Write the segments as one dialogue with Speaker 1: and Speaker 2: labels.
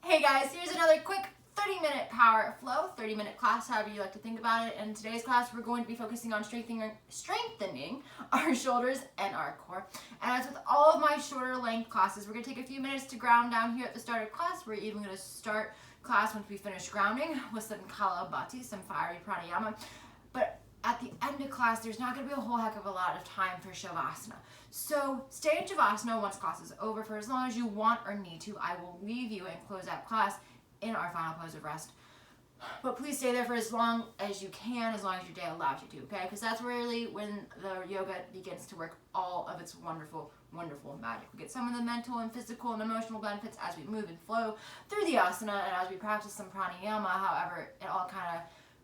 Speaker 1: Hey guys, here's another quick 30-minute power flow, 30-minute class, however you like to think about it. In today's class, we're going to be focusing on strengthening our shoulders and our core. And as with all of my shorter length classes, we're going to take a few minutes to ground down here at the start of class. We're even going to start class once we finish grounding with some kalabhati, some fiery pranayama. But at the end of class, there's not going to be a whole heck of a lot of time for shavasana. So stay in shavasana once class is over for as long as you want or need to. I will leave you and close out class in our final pose of rest. But please stay there for as long as you can, as long as your day allows you to, okay? Because that's really when the yoga begins to work all of its wonderful, wonderful magic. We get some of the mental and physical and emotional benefits as we move and flow through the asana and as we practice some pranayama. However, it all kind of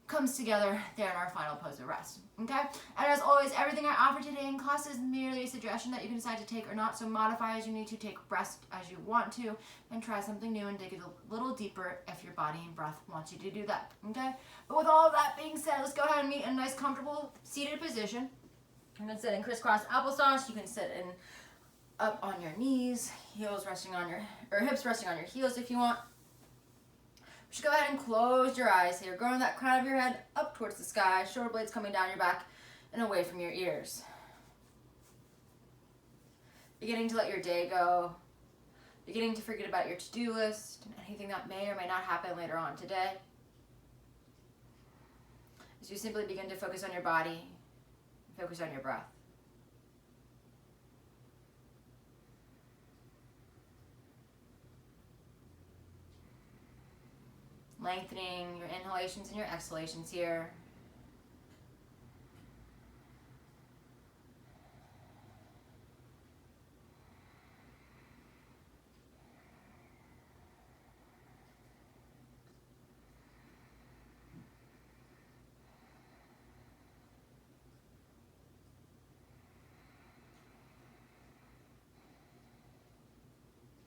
Speaker 1: comes together there in our final pose of rest, okay? And as always, everything I offer today in class is merely a suggestion that you can decide to take or not, so modify as you need to, take rest as you want to, and try something new and dig a little deeper if your body and breath wants you to do that, okay? But with all of that being said, let's go ahead and meet in a nice, comfortable, seated position. You can sit in crisscross applesauce, you can sit in up on your knees, hips resting on your heels if you want. Just go ahead and close your eyes here, growing that crown of your head up towards the sky, shoulder blades coming down your back and away from your ears. Beginning to let your day go, beginning to forget about your to-do list and anything that may or may not happen later on today. As you simply begin to focus on your body, focus on your breath. Lengthening your inhalations and your exhalations here.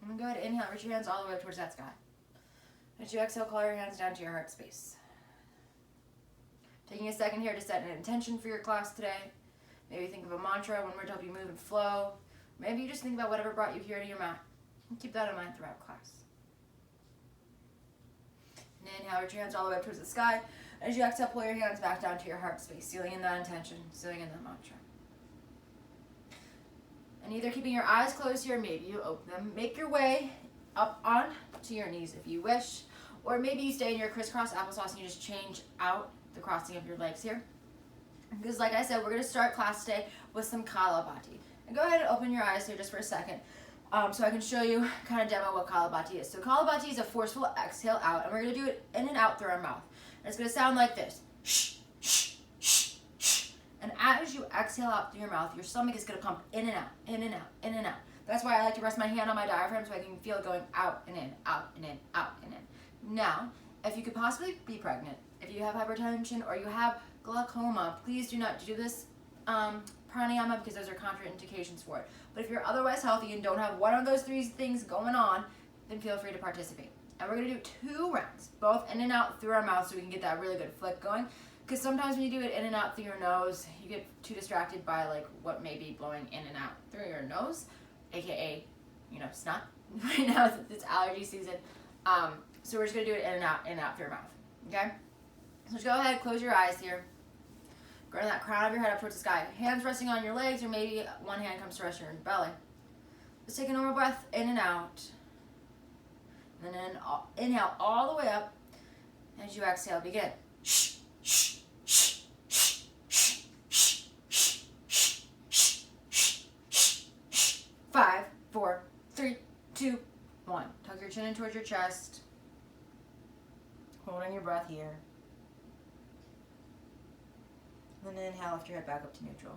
Speaker 1: And go ahead and inhale, reach your hands all the way up towards that sky. As you exhale, call your hands down to your heart space. Taking a second here to set an intention for your class today. Maybe think of a mantra, one word to help you move and flow. Maybe you just think about whatever brought you here to your mat. And keep that in mind throughout class. And inhale, reach your hands all the way up towards the sky. As you exhale, pull your hands back down to your heart space, sealing in that intention, sealing in that mantra. And either keeping your eyes closed here, maybe you open them. Make your way up on to your knees if you wish, or maybe you stay in your crisscross applesauce and you just change out the crossing of your legs here. Because like I said, we're going to start class today with some kalabhati. And go ahead and open your eyes here just for a second so I can show you, kind of demo what kalabhati is. So kalabhati is a forceful exhale out, and we're going to do it in and out through our mouth. And it's going to sound like this. Shh, shh, shh, shh. And as you exhale out through your mouth, your stomach is going to pump in and out, in and out, in and out. That's why I like to rest my hand on my diaphragm so I can feel it going out and in, out and in, out and in. Now, if you could possibly be pregnant, if you have hypertension or you have glaucoma, please do not do this pranayama because those are contraindications for it. But if you're otherwise healthy and don't have one of those three things going on, then feel free to participate. And we're going to do 2 rounds, both in and out through our mouth so we can get that really good flick going. Because sometimes when you do it in and out through your nose, you get too distracted by like what may be blowing in and out through your nose. AKA, snot. Right now it's allergy season. So we're just gonna do it in and out through your mouth. Okay? So just go ahead, close your eyes here. Growing that crown of your head up towards the sky. Hands resting on your legs, or maybe one hand comes to rest on your belly. Just take a normal breath in and out. And then inhale all the way up. As you exhale, begin. Shh, shh, shh, shh, shh, shh, shh, shh, shh, shh. 5, 4, 3, 2, 1. Tuck your chin in towards your chest. Holding your breath here. And then inhale, lift your head back up to neutral.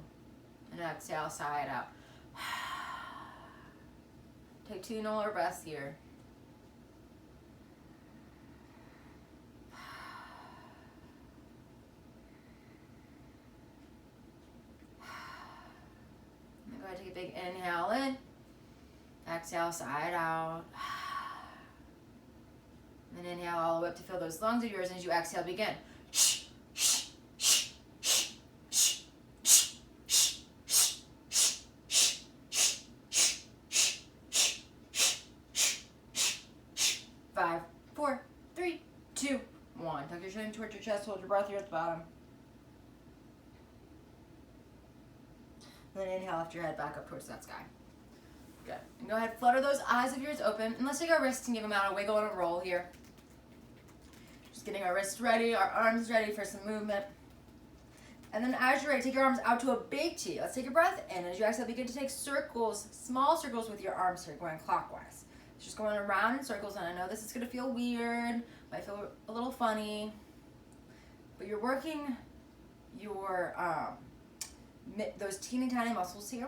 Speaker 1: And exhale, sigh it out. Take 2 more breaths here. And then go ahead and take a big inhale in. Exhale, sigh it out. And then inhale all the way up to fill those lungs of yours. And as you exhale, begin. Shh, shh, shh, shh, shh, shh, shh, shh, shh, shh, shh, shh, shh, shh, shh, shh, shh, 5, towards your chest. Hold your breath here at the bottom. And then inhale, lift your head back up towards that sky. Good. And go ahead, flutter those eyes of yours open. And let's take our wrists and give them out a wiggle and a roll here. Just getting our wrists ready, our arms ready for some movement. And then as you're ready, take your arms out to a big T. Let's take a breath in. As you exhale, begin to take circles, small circles with your arms here, going clockwise. It's just going around in circles, and I know this is going to feel weird, might feel a little funny, but you're working your those teeny tiny muscles here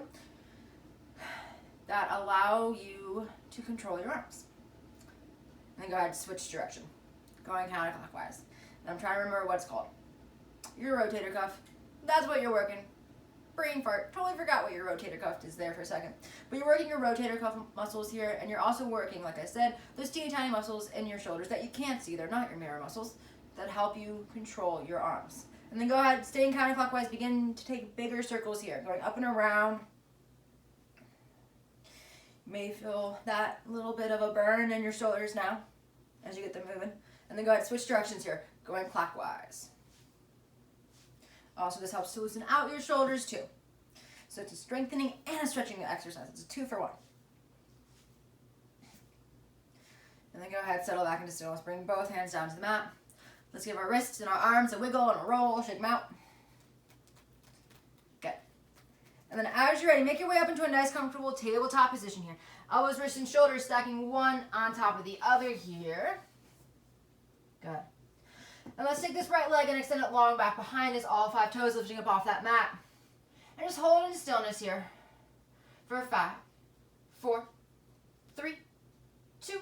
Speaker 1: that allow you to control your arms. And then go ahead and switch direction, going counterclockwise. And I'm trying to remember what it's called. Your rotator cuff. That's what you're working. Brain fart. Totally forgot what your rotator cuff is there for a second. But you're working your rotator cuff muscles here, and you're also working, like I said, those teeny tiny muscles in your shoulders that you can't see. They're not your mirror muscles that help you control your arms. And then go ahead, staying counterclockwise, begin to take bigger circles here, going up and around. You may feel that little bit of a burn in your shoulders now as you get them moving. And then go ahead, switch directions here, going clockwise. Also, this helps to loosen out your shoulders too. So it's a strengthening and a stretching exercise. It's a 2-for-1. And then go ahead, settle back into stillness. Bring both hands down to the mat. Let's give our wrists and our arms a wiggle and a roll. Shake them out. Good. And then as you're ready, make your way up into a nice, comfortable tabletop position here. Elbows, wrists, and shoulders stacking one on top of the other here. Good. And let's take this right leg and extend it long back behind us, all 5 toes lifting up off that mat. And just hold in stillness here for 5, 4, 3, 2,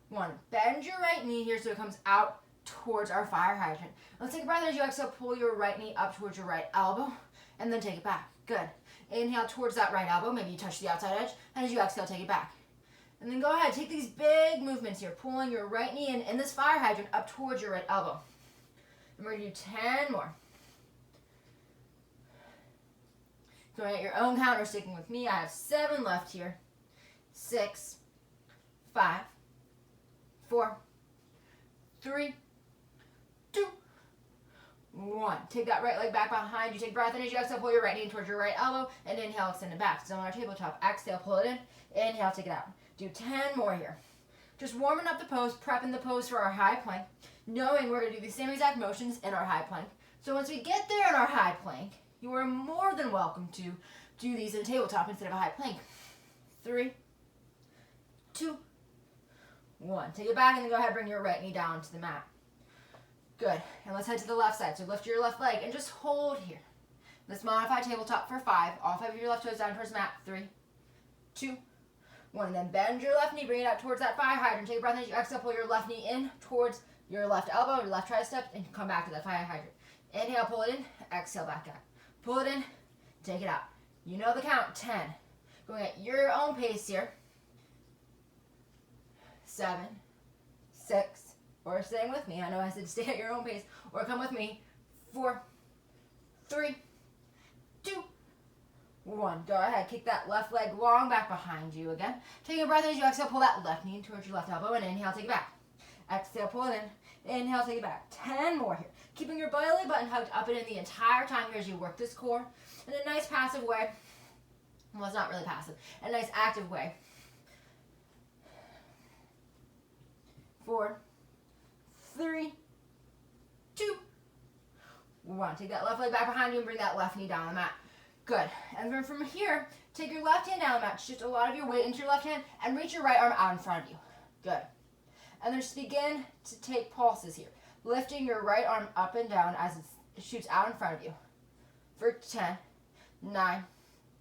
Speaker 1: 1. Bend your right knee here so it comes out towards our fire hydrant. Let's take a breath as you exhale, pull your right knee up towards your right elbow, and then take it back. Good. Inhale towards that right elbow. Maybe you touch the outside edge. And as you exhale, take it back. And then go ahead, take these big movements here, pulling your right knee in this fire hydrant up towards your right elbow. And we're going to do 10 more. Going at your own count or sticking with me. I have 7 left here. 6, 5, 4, 3, 2, 1. Take that right leg back behind you. Take a breath in as you exhale, pull your right knee towards your right elbow, and inhale, extend it back. Still on our tabletop. Exhale, pull it in. Inhale, take it out. Do 10 more here. Just warming up the pose, prepping the pose for our high plank, knowing we're going to do the same exact motions in our high plank. So once we get there in our high plank, you are more than welcome to do these in a tabletop instead of a high plank. 3, 2, 1. Take it back and then go ahead and bring your right knee down to the mat. Good. And let's head to the left side. So lift your left leg and just hold here. Let's modify tabletop for 5. All 5 of your left toes down towards the mat. 3, 2, 1. And then bend your left knee, bring it out towards that fire hydrant. Take a breath as you exhale, pull your left knee in towards your left elbow, your left tricep, and come back to that fire hydrant. Inhale, pull it in. Exhale, back out. Pull it in. Take it out. You know the count. 10. Going at your own pace here. 7, 6, or staying with me. I know I said stay at your own pace. Or come with me. 4, 3, 2, 1. Go ahead. Kick that left leg long back behind you again. Take a breath as you exhale. Pull that left knee towards your left elbow. And inhale, take it back. Exhale, pull it in. Inhale, take it back. 10 more here. Keeping your belly button hugged up and in the entire time here as you work this core in a nice passive way. Well, it's not really passive. A nice active way. 4, 3, 2, 1. Take that left leg back behind you and bring that left knee down on the mat. Good. And then from here, take your left hand down the mat. Shift a lot of your weight into your left hand and reach your right arm out in front of you. Good. And then just begin to take pulses here. Lifting your right arm up and down as it shoots out in front of you. For 10, 9,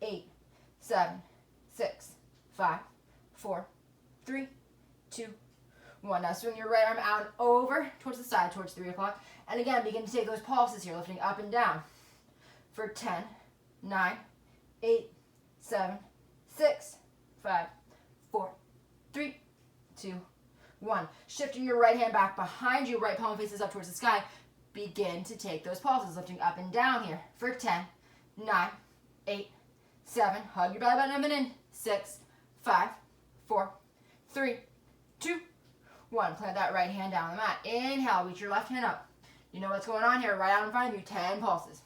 Speaker 1: 8, 7, 6, 5, 4, 3, 2, 1. Now swing your right arm out and over towards the side, towards 3 o'clock. And again, begin to take those pulses here, lifting up and down. For 10, 9, 8, 7, 6, 5, 4, 3, 2, 1. Shifting your right hand back behind you, right palm faces up towards the sky. Begin to take those pulses, lifting up and down here. For 10, 9, 8, 7. Hug your belly button up and in. 6, 5, 4, 3, 2, 1. Plant that right hand down on the mat. Inhale, reach your left hand up. You know what's going on here, right out in front of you, 10 pulses.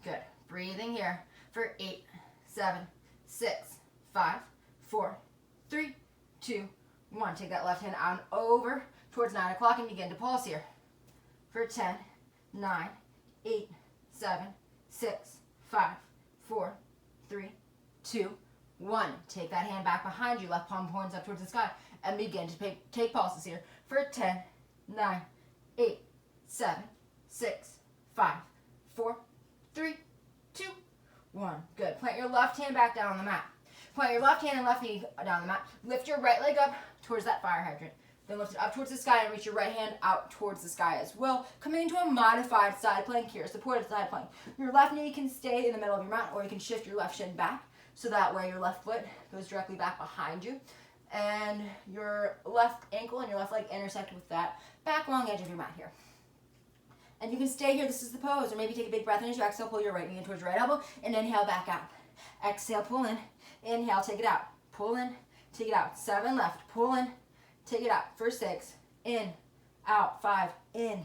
Speaker 1: Good. Breathing here for 8, 7, 6, 5, 4, 3, 2, 1. Take that left hand on over towards 9 o'clock and begin to pulse here for 10, 9, 8, 7, 6, 5, 4, 3, 2, 1. Take that hand back behind you, left palm points up towards the sky, and begin to take pulses here for 10, 9, 8, 7, 6, 5, 4, 3, 2, 1. Good. Plant your left hand back down on the mat. Plant your left hand and left knee down on the mat. Lift your right leg up towards that fire hydrant. Then lift it up towards the sky and reach your right hand out towards the sky as well. Coming into a modified side plank here, supported side plank. Your left knee can stay in the middle of your mat, or you can shift your left shin back, so that way your left foot goes directly back behind you, and your left ankle and your left leg intersect with that back long edge of your mat here. And you can stay here, this is the pose, or maybe take a big breath in as you exhale, pull your right knee in towards your right elbow, and inhale back out. Exhale, pull in, inhale, take it out, pull in, take it out, 7 left, pull in, take it out, for 6, in, out, 5, in,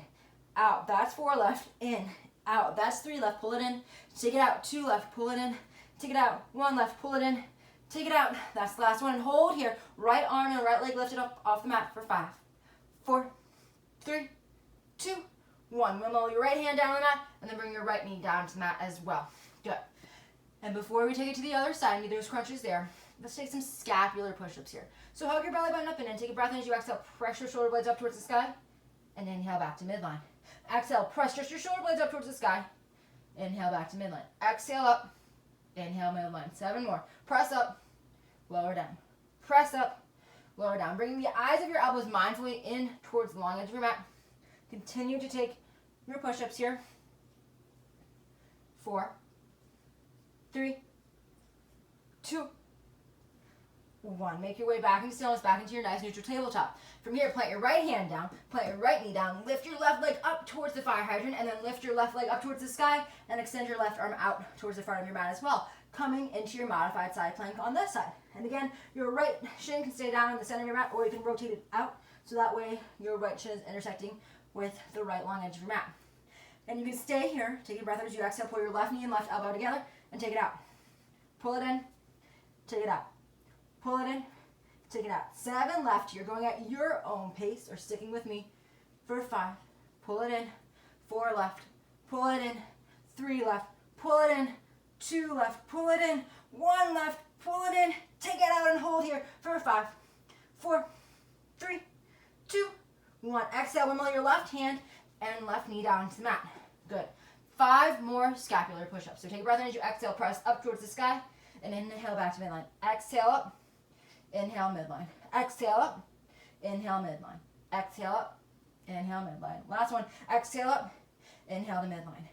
Speaker 1: out, that's 4 left, in, out, that's 3 left, pull it in, take it out, 2 left, pull it in, take it out, 1 left, pull it in, take it out, that's the last one, and hold here, right arm and right leg lifted up off the mat for 5, 4, 3, 2, 1. Wimble your right hand down on the mat, and then bring your right knee down to the mat as well. Good. And before we take it to the other side, need those crunches there, let's take some scapular push-ups here. So hug your belly button up and in. Take a breath in as you exhale, press your shoulder blades up towards the sky, and inhale back to midline. Exhale, press just your shoulder blades up towards the sky, inhale back to midline. Exhale up, inhale midline. 7 more. Press up, lower down. Press up, lower down. Bringing the eyes of your elbows mindfully in towards the long edge of your mat. Continue to take your push-ups here. 4, 3, 2, 1. Make your way back in stillness, back into your nice neutral tabletop. From here, plant your right hand down, plant your right knee down, lift your left leg up towards the fire hydrant, and then lift your left leg up towards the sky, and extend your left arm out towards the front of your mat as well, coming into your modified side plank on this side. And again, your right shin can stay down in the center of your mat, or you can rotate it out, so that way your right shin is intersecting with the right long edge of your mat. And you can stay here, take a breath as you exhale, pull your left knee and left elbow together, and take it out. Pull it in, take it out. Pull it in, take it out. 7 left, you're going at your own pace, or sticking with me, for 5. Pull it in, 4 left, pull it in, 3 left, pull it in, 2 left, pull it in, 1 left, pull it in, take it out and hold here for 5, 4, 3, 2, 1. Exhale, wimble your left hand and left knee down to the mat. Good. 5 more scapular push-ups. So take a breath in as you exhale, press up towards the sky, and inhale back to midline. Exhale up, inhale midline. Exhale up, inhale midline. Exhale up, inhale midline. Last one. Exhale up, inhale to midline.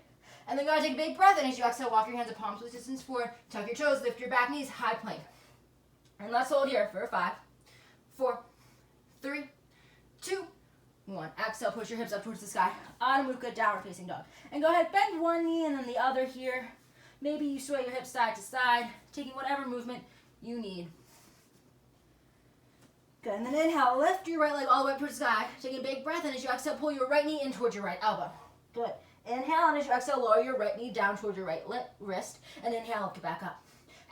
Speaker 1: And then go ahead and take a big breath in as you exhale, walk your hands at palms width distance forward, tuck your toes, lift your back knees, high plank. And let's hold here for 5, 4, 3, 2, 1. Exhale, push your hips up towards the sky. Adho Mukha, downward facing dog. And go ahead, bend one knee and then the other here. Maybe you sway your hips side to side, taking whatever movement you need. Good, and then inhale, lift your right leg all the way up towards the sky. Take a big breath, and as you exhale, pull your right knee in towards your right elbow. Good. Inhale, and as you exhale, lower your right knee down towards your right wrist, and inhale, lift it back up.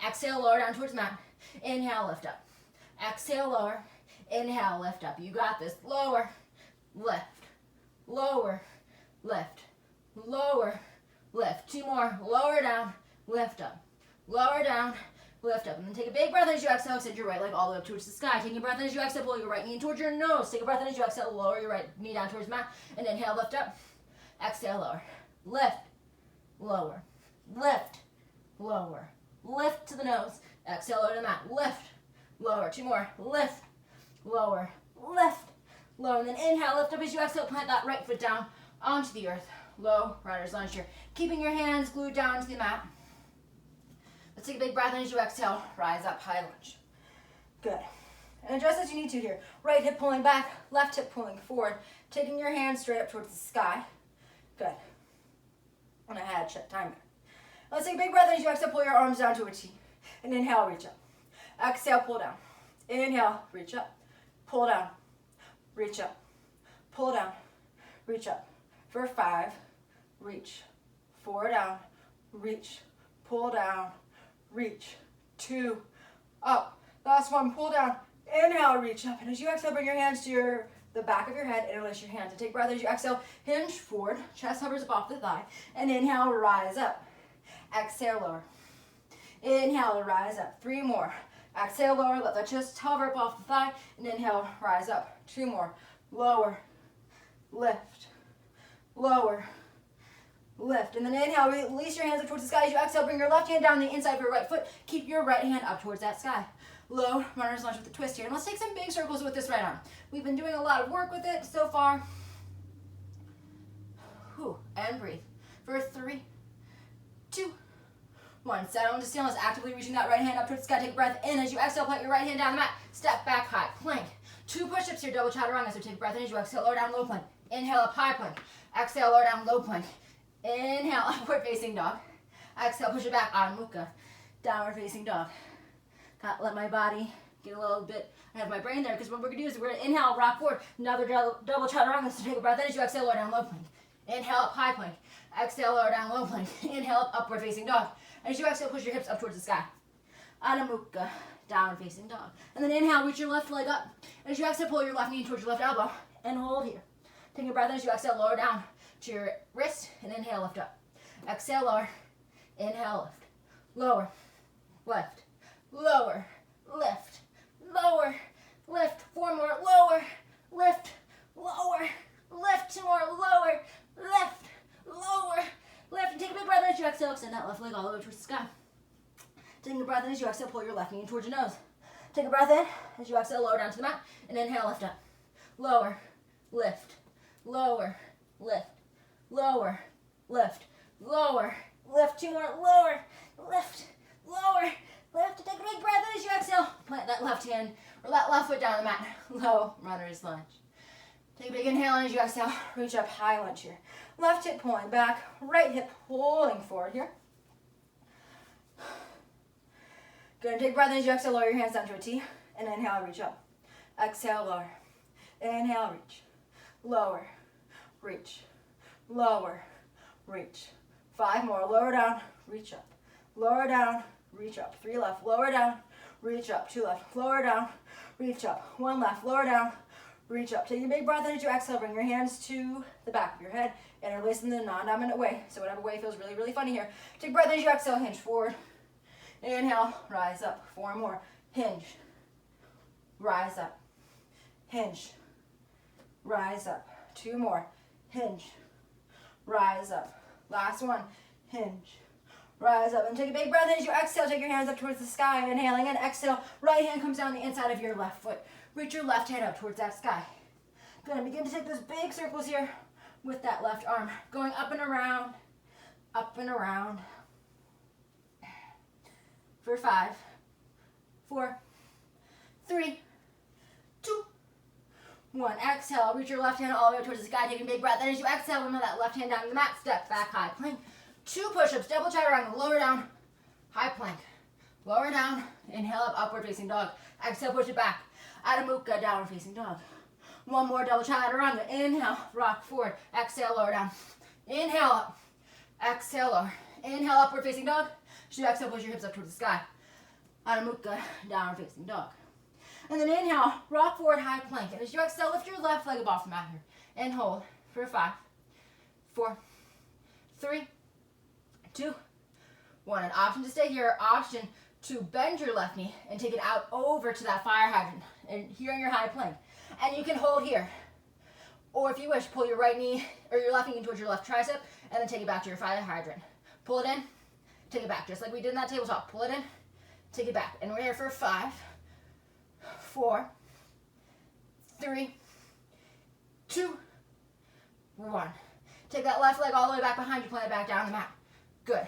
Speaker 1: Exhale, lower down towards the mat. Inhale, lift up. Exhale, lower. Inhale, lift up. You got this. Lower, lift, lower, lift, lower, lift. 2 more. Lower down, lift up. Lower down, lift up. And then take a big breath as you exhale. Extend your right leg all the way up towards the sky. Taking a breath as you exhale, pull your right knee in towards your nose. Take a breath as you exhale, lower your right knee down towards the mat. And inhale, lift up. Exhale, lower. Lift, lower, lift, lower. Lift to the nose. Exhale, lower to the mat. Lift, lower. 2 more. Lift, lower, lift, lower. And then inhale, lift up as you exhale. Plant that right foot down onto the earth. Low rider's lunge here. Keeping your hands glued down to the mat. Let's take a big breath in as you exhale. Rise up, high lunge. Good. And adjust as you need to here. Right hip pulling back, left hip pulling forward. Taking your hands straight up towards the sky. Good. And I had check time there. Let's take a big breath in as you exhale. Pull your arms down to a T. And inhale, reach up. Exhale, pull down. Inhale, reach up. Pull down. Reach up. Pull down. Reach up. For 5, reach, 4 down, reach, pull down, reach, 2, up. Last one, pull down, inhale, reach up. And as you exhale, bring your hands to the back of your head, interlace your hands. And take a breath as you exhale, hinge forward, chest hovers up off the thigh. And inhale, rise up. Exhale, lower. Inhale, rise up. 3 more. Exhale, lower, let the chest hover up off the thigh. And inhale, rise up. 2 more. Lower, lift, lower, lift. And then inhale, release your hands up towards the sky. As you exhale, bring your left hand down the inside of your right foot. Keep your right hand up towards that sky. Low runner's lunge with the twist here. And let's take some big circles with this right arm. We've been doing a lot of work with it so far. Whew. And breathe. For 3, 2, 1. Settle into stillness, actively reaching that right hand up towards the sky. Take a breath in. As you exhale, plant your right hand down the mat. Step back, high plank. 2 push-ups here, double chaturanga. So take a breath in as you exhale, lower down, low plank. Inhale, up, high plank. Exhale, lower down, low plank. Inhale, upward facing dog. Exhale, push it back, Adho Mukha. Downward facing dog. Gotta let my body get a little bit ahead of my brain there, because what we're gonna do is we're gonna inhale, rock forward, another double chaturanga. So take a breath in as you exhale, lower down, low plank. Inhale, up, high plank. Exhale, lower down, low plank. Inhale, up, upward facing dog. As you exhale, push your hips up towards the sky. Adho Mukha, downward facing dog. And then inhale, reach your left leg up. As you exhale, pull your left knee towards your left elbow and hold here. Take a breath in as you exhale, lower down to your wrist and inhale, lift up. Exhale, lower. Inhale, lift. Lower, lift, lower, lift, lower, lift. 4 more, lower, lift, lower, lift. 2 more, lower, lift, lower, lift. And take a big breath in as you exhale, extend that left leg all the way towards the sky. Taking a breath in as you exhale, pull your left knee towards your nose. Take a breath in as you exhale, lower down to the mat, and inhale, lift up. Lower, lift, lower, lift, lower, lift, lower, lift. 2 more, lower, lift, lower, lift. Take a big breath in as you exhale. Plant that left hand or that left foot down the mat. Low runner's lunge. Take a big inhale and as you exhale, reach up, high lunge here. Left hip pulling back, right hip pulling forward here. Good, take a breath in as you exhale, lower your hands down to a T, and inhale, reach up. Exhale, lower. Inhale, reach. Lower, reach. Lower, reach. 5 more, lower down, reach up. Lower down, reach up. 3 left, lower down, reach up. 2 left, lower down, reach up. 1 left, lower down, reach up. Take a big breath in as you exhale, bring your hands to the back of your head, interlace in the non-dominant way, so whatever way feels really, really funny here. Take a breath in as you exhale, hinge forward. Inhale, rise up. 4 more. Hinge. Rise up. Hinge. Rise up. 2 more. Hinge. Rise up. Last one. Hinge. Rise up. And take a big breath in as you exhale. Take your hands up towards the sky. Inhaling and exhale. Right hand comes down the inside of your left foot. Reach your left hand up towards that sky. Good. And begin to take those big circles here with that left arm. Going up and around. Up and around. For 5, 4, 3, 2, 1. Exhale, reach your left hand all the way towards the sky. Take a big breath. Then as you exhale, remember that left hand down to the mat. Step back, high plank. 2 push-ups, double chaturanga. Lower down, high plank. Lower down, inhale up, upward facing dog. Exhale, push it back. Adho Mukha, downward facing dog. 1 more, double chaturanga. Inhale, rock forward. Exhale, lower down. Inhale up. Exhale, lower. Inhale, upward facing dog. As you exhale, push your hips up towards the sky. Adho Mukha, downward facing dog. And then inhale, rock forward, high plank. And as you exhale, lift your left leg up off the mat here. And hold for 5, 4, 3, 2, 1. An option to stay here, option to bend your left knee and take it out over to that fire hydrant. And here in your high plank. And you can hold here. Or if you wish, pull your right knee or your left knee towards your left tricep and then take it back to your fire hydrant. Pull it in. Take it back, just like we did in that tabletop. Pull it in, take it back. And we're here for 5, 4, 3, 2, 1. Take that left leg all the way back behind you, plant it back down the mat. Good.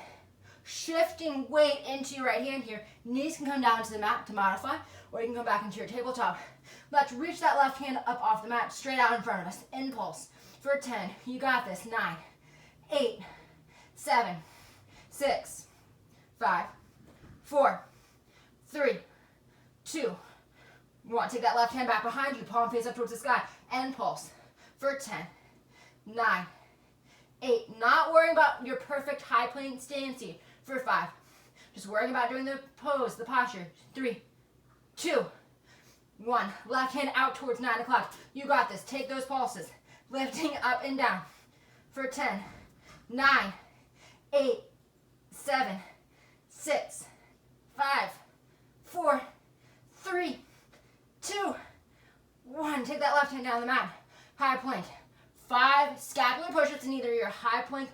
Speaker 1: Shifting weight into your right hand here. Knees can come down to the mat to modify, or you can come back into your tabletop. Let's reach that left hand up off the mat, straight out in front of us. Impulse for 10. You got this. 9, 8, 7, 6, 5, 4, 3, 2, 1. Take that left hand back behind you, palm face up towards the sky, and pulse for 10, 9, 8. Not worrying about your perfect high plank stance here for 5. Just worrying about doing the pose, the posture. 3, 2, 1. Left hand out towards 9 o'clock. You got this. Take those pulses. Lifting up and down for 10, 9, 8, 7, 6, 5, 4, 3, 2, 1. Take that left hand down the mat. High plank. 5 scapular push-ups in either your high plank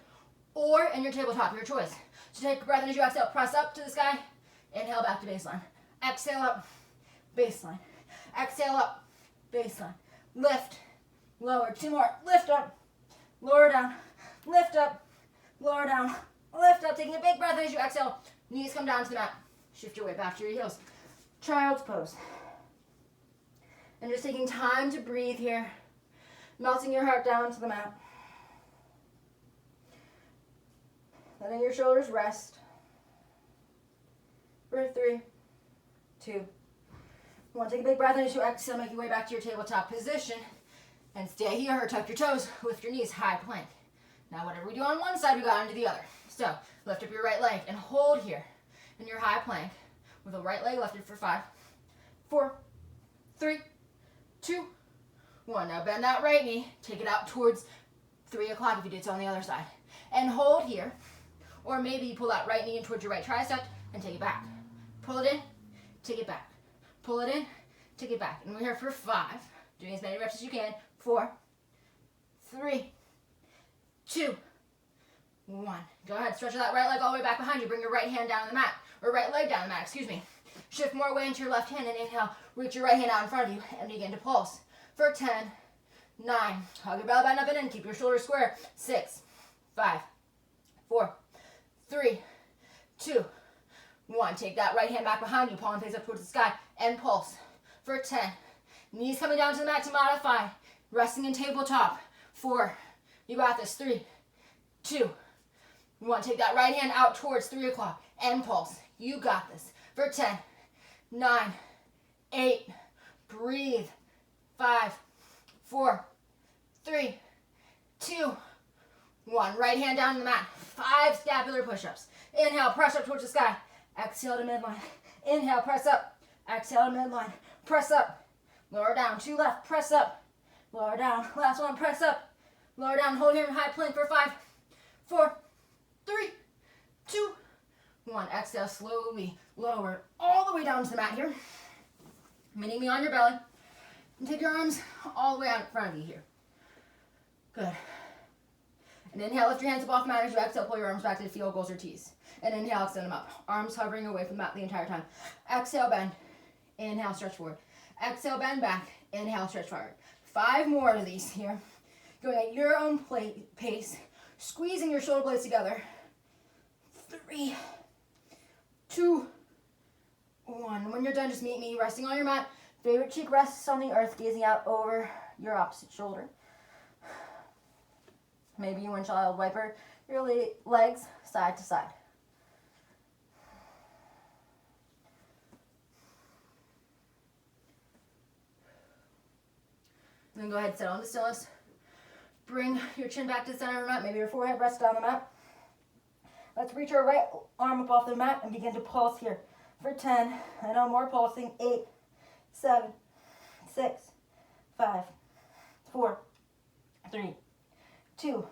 Speaker 1: or in your tabletop, your choice. So take a breath in as you exhale. Press up to the sky. Inhale back to baseline. Exhale up, baseline. Exhale up, baseline. Lift, lower. 2 more. Lift up, lower down. Lift up, lower down. Lift up. Taking a big breath in as you exhale. Knees come down to the mat. Shift your weight back to your heels. Child's pose. And just taking time to breathe here. Melting your heart down to the mat. Letting your shoulders rest. For 3, 2, 1. Take a big breath in as you exhale. Make your way back to your tabletop position. And stay here or tuck your toes. Lift your knees, high plank. Now whatever we do on one side, we got onto the other. So lift up your right leg and hold here in your high plank with the right leg lifted for 5, 4, 3, 2, 1. Now bend that right knee. Take it out towards 3 o'clock if you did so on the other side. And hold here. Or maybe you pull that right knee in towards your right tricep and take it back. Pull it in, take it back. Pull it in, take it back. And we're here for 5. Doing as many reps as you can. 4, 3, 2, 1. Go ahead, stretch that right leg all the way back behind you. Bring your right hand down on the mat, or right leg down on the mat, excuse me. Shift more weight into your left hand and inhale. Reach your right hand out in front of you and begin to pulse. For 10, 9. Hug your belly button up and in. Keep your shoulders square. 6, 5, 4, 3, 2, 1. Take that right hand back behind you. Palm face up towards the sky and pulse. For 10. Knees coming down to the mat to modify. Resting in tabletop. 4. You got this. 3, 2, 1. Take that right hand out towards 3 o'clock and pulse. You got this. For 10, 9, 8. Breathe. 5, 4, 3, 2, 1. Right hand down on the mat. 5 scapular push-ups. Inhale, press up towards the sky. Exhale to midline. Inhale, press up. Exhale to midline. Press up. Lower down. 2 left. Press up. Lower down. Last one. Press up. Lower down. Hold here in high plank for 5, 4, 3, 2, 1. Exhale, slowly lower all the way down to the mat here. Meeting me on your belly. And take your arms all the way out in front of you here. Good. And inhale, lift your hands up off the mat as you exhale, pull your arms back to the field goals or tees. And inhale, extend them up. Arms hovering away from the mat the entire time. Exhale, bend. Inhale, stretch forward. Exhale, bend back. Inhale, stretch forward. 5 more of these here. Going at your own pace. Squeezing your shoulder blades together. 3, 2, 1. When you're done, just meet me resting on your mat. Favorite cheek rests on the earth, gazing out over your opposite shoulder. Maybe you windshield wiper your legs side to side. Then go ahead and settle into stillness. Bring your chin back to the center of the mat. Maybe your forehead rests on the mat. Let's reach our right arm up off the mat and begin to pulse here. For 10, I know more pulsing. 8, 7, 6, 5, 4, 3, 2,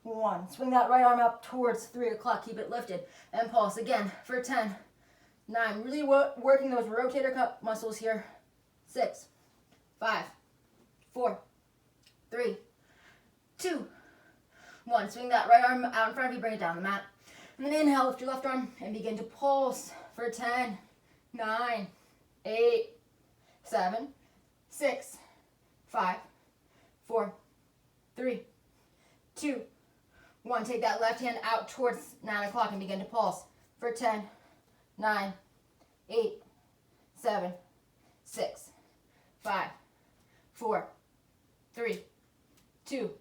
Speaker 1: 1. Swing that right arm up towards 3 o'clock. Keep it lifted and pulse again for 10, 9. Really working those rotator cuff muscles here. 6, 5, 4, 3, 2, 1. Swing that right arm out in front of you. Bring it down the mat. And then inhale, lift your left arm and begin to pulse for 10, 9, 8, 7, 6, 5, 4, 3, 2, 1. Take that left hand out towards 9 o'clock and begin to pulse for 10, 9, 8, 7, 6, 5, 4, 3, 2,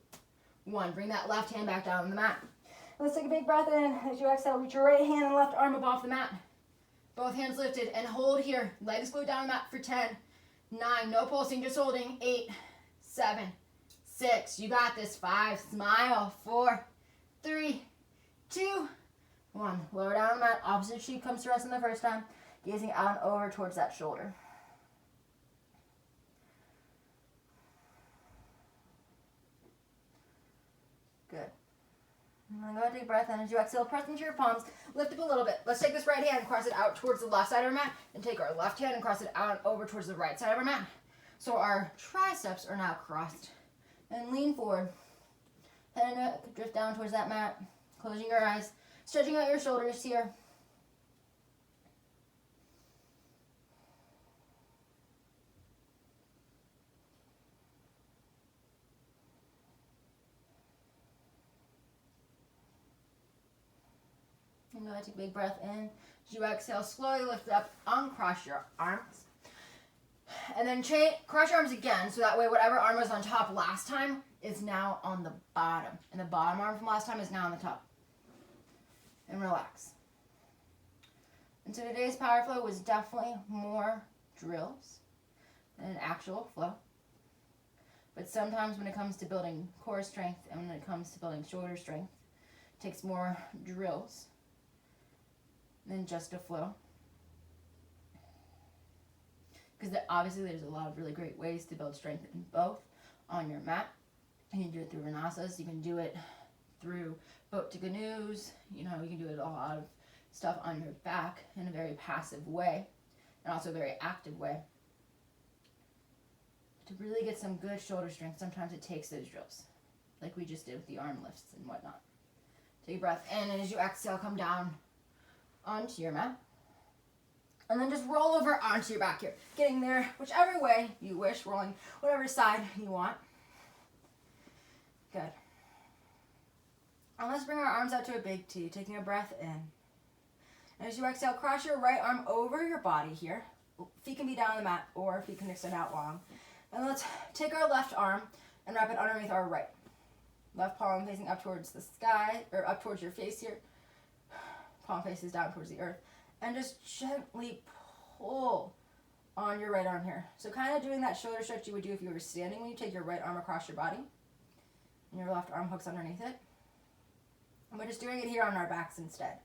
Speaker 1: 1. Bring that left hand back down on the mat. Let's take a big breath in. As you exhale, reach your right hand and left arm up off the mat. Both hands lifted and hold here. Legs glued down on the mat for 10, 9. No pulsing, just holding. 8, 7, 6. You got this. 5. Smile. 4, 3, 2, 1. Lower down on the mat. Opposite sheep comes to rest in the first time. Gazing out and over towards that shoulder. Good. And then go ahead and take a breath in. As you exhale, press into your palms. Lift up a little bit. Let's take this right hand and cross it out towards the left side of our mat. And take our left hand and cross it out and over towards the right side of our mat. So our triceps are now crossed. And lean forward. Head and neck drift down towards that mat. Closing your eyes. Stretching out your shoulders here. And go ahead, take a big breath in. As you exhale, slowly lift up, uncross your arms. And then cross your arms again, so that way whatever arm was on top last time is now on the bottom. And the bottom arm from last time is now on the top. And relax. And so today's power flow was definitely more drills than an actual flow. But sometimes when it comes to building core strength and when it comes to building shoulder strength, it takes more drills than just a flow. Because obviously there's a lot of really great ways to build strength in both on your mat. You can do it through Vinasas, you can do it through boat to canoes, you can do it a lot of stuff on your back in a very passive way and also a very active way. To really get some good shoulder strength, sometimes it takes those drills, like we just did with the arm lifts and whatnot. Take a breath in, and as you exhale, come down onto your mat. And then just roll over onto your back here. Getting there whichever way you wish, rolling whatever side you want. Good. And let's bring our arms out to a big T, taking a breath in. And as you exhale, cross your right arm over your body here. Feet can be down on the mat, or feet can extend out long. And let's take our left arm and wrap it underneath our right. Left palm facing up towards the sky, or up towards your face here. Palm faces down towards the earth. And just gently pull on your right arm here. So kind of doing that shoulder stretch you would do if you were standing when you take your right arm across your body. And your left arm hooks underneath it. And we're just doing it here on our backs instead.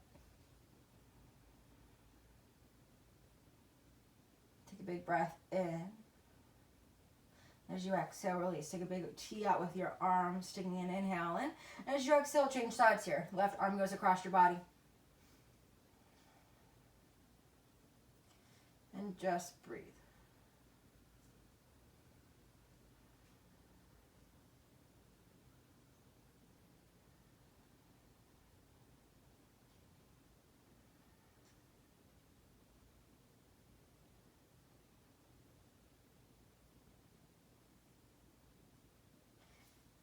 Speaker 1: Take a big breath in. As you exhale, release. Take a big T out with your arms, sticking an inhale in. And as you exhale, change sides here. Left arm goes across your body. And just breathe.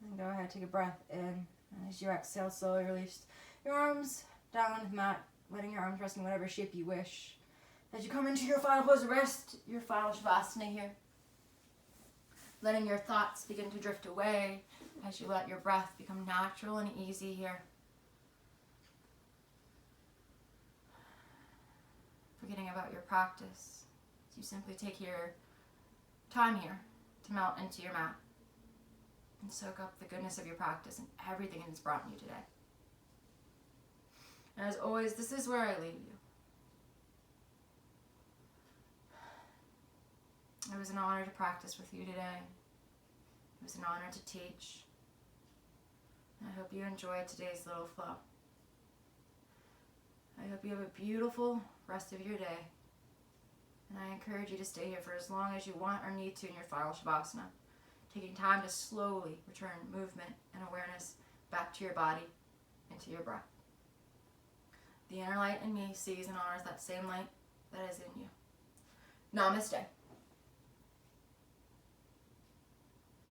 Speaker 1: And go ahead, take a breath in. And as you exhale, slowly release your arms down on the mat, letting your arms rest in whatever shape you wish. As you come into your final pose of rest, your final Shavasana here, letting your thoughts begin to drift away as you let your breath become natural and easy here. Forgetting about your practice, you simply take your time here to melt into your mat and soak up the goodness of your practice and everything it's brought you today. And as always, this is where I leave you. It was an honor to practice with you today. It was an honor to teach. And I hope you enjoyed today's little flow. I hope you have a beautiful rest of your day. And I encourage you to stay here for as long as you want or need to in your final Shavasana, taking time to slowly return movement and awareness back to your body and to your breath. The inner light in me sees and honors that same light that is in you. Namaste.